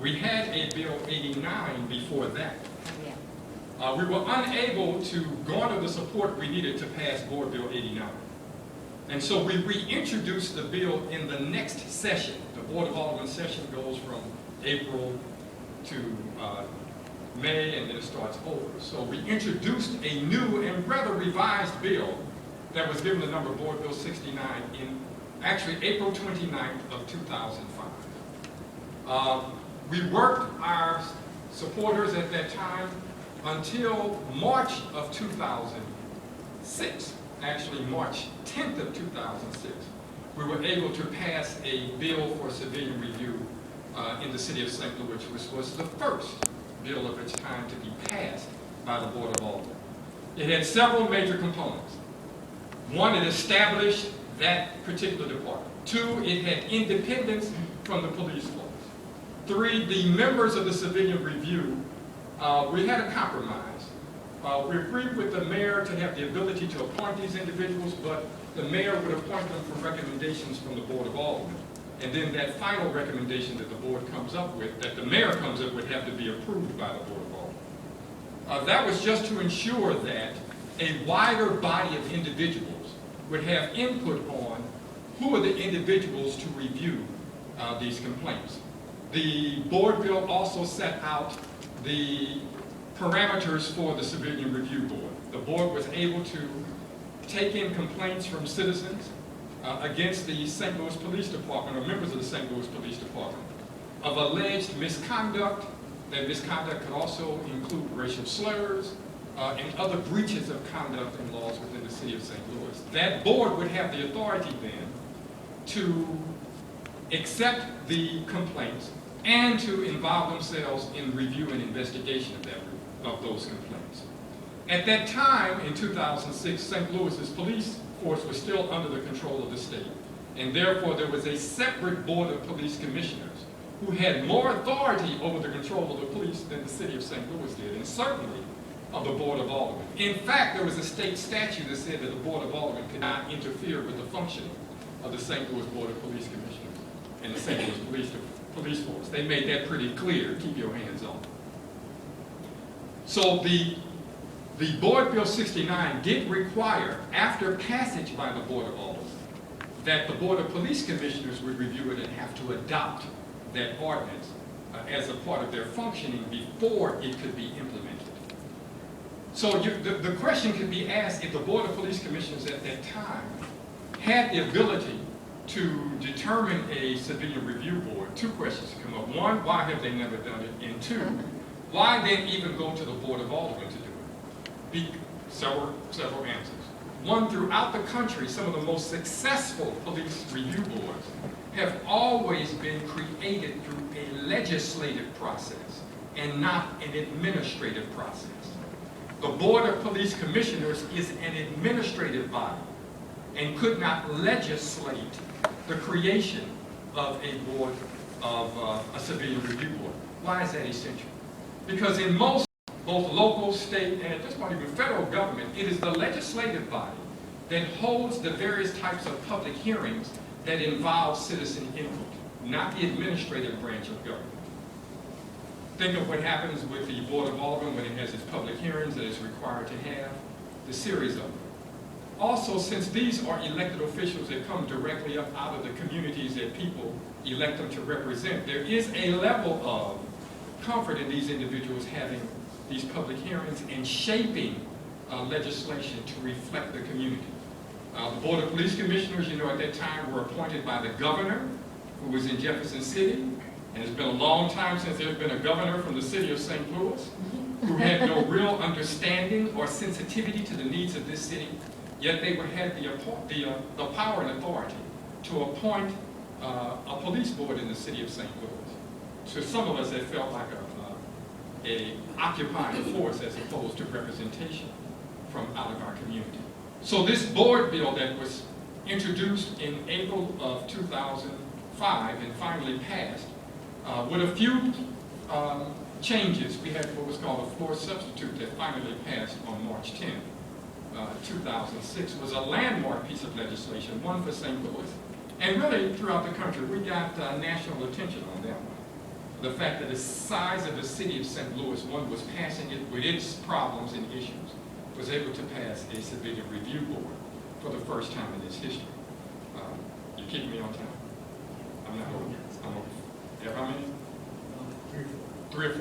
We had a Bill 89 before that. We were unable to garner the support we needed to pass Board Bill 89. And so we reintroduced the bill in the next session. The Board of Alderman session goes from April to May, and then it starts over. So we introduced a new and rather revised bill that was given the number Board Bill 69 in actually April 29th of 2005. We worked our supporters at that time until March of 2006, actually March 10th of 2006. We were able to pass a bill for civilian review in the city of St. Louis, which was the first bill of its kind to be passed by the Board of Aldermen. It had several major components. One, it established that particular department. Two, it had independence from the police force. Three, the members of the civilian review, we had a compromise. We agreed with the mayor to have the ability to appoint these individuals, but the mayor would appoint them from recommendations from the Board of Aldermen. And then that final recommendation that the board comes up with, that the mayor comes up with, have to be approved by the Board of Aldermen. That was just to ensure that a wider body of individuals would have input on who are the individuals to review these complaints. The board bill also set out the parameters for the Civilian Review Board. The board was able to take in complaints from citizens against the St. Louis Police Department, or members of the St. Louis Police Department, of alleged misconduct. That misconduct could also include racial slurs and other breaches of conduct and laws within the city of St. Louis. That board would have the authority then to accept the complaints and to involve themselves in review and investigation of those complaints. At that time, in 2006, St. Louis's police force was still under the control of the state, and therefore there was a separate board of police commissioners who had more authority over the control of the police than the city of St. Louis did, and certainly of the Board of Aldermen. In fact, there was a state statute that said that the Board of Aldermen could not interfere with the functioning of the St. Louis Board of Police Commissioners and the St. Louis police force. They made that pretty clear. Keep your hands on. So the Board Bill 69 did require, after passage by the Board of Aldermen, that the Board of Police Commissioners would review it and have to adopt that ordinance as a part of their functioning before it could be implemented. So the question could be asked, if the Board of Police Commissioners at that time had the ability to determine a civilian review board, two questions come up. One, why have they never done it? And two, why then even go to the Board of Aldermen to do it? Several answers. One, throughout the country, some of the most successful police review boards have always been created through a legislative process and not an administrative process. The Board of Police Commissioners is an administrative body and could not legislate the creation of a board of a civilian review board. Why is that essential? Because in most, both local, state, and at this point even federal government, it is the legislative body that holds the various types of public hearings that involve citizen input, not the administrative branch of government. Think of what happens with the Board of Aldermen when it has its public hearings that it's required to have, the series of them. Also, since these are elected officials that come directly up out of the communities that people elect them to represent, there is a level of comfort in these individuals having these public hearings and shaping legislation to reflect the community. The Board of Police Commissioners, you know, at that time were appointed by the governor, who was in Jefferson City, and it's been a long time since there's been a governor from the city of St. Louis who had no real understanding or sensitivity to the needs of this city, yet they had the power and authority to appoint a police board in the city of St. Louis. To some of us, it felt like a occupying force as opposed to representation from out of our community. So this board bill that was introduced in April of 2005 and finally passed, with a few changes, we had what was called a floor substitute that finally passed on March 10th, 2006, was a landmark piece of legislation, one for St. Louis, and really throughout the country. We got national attention on that one. the fact that the size of the city of St. Louis, one was passing it with its problems and issues, was able to pass a civilian review board for the first time in its history. You keeping me on time? I'm not over. I'm over. You have how many? 3 or 4. 3 or 4.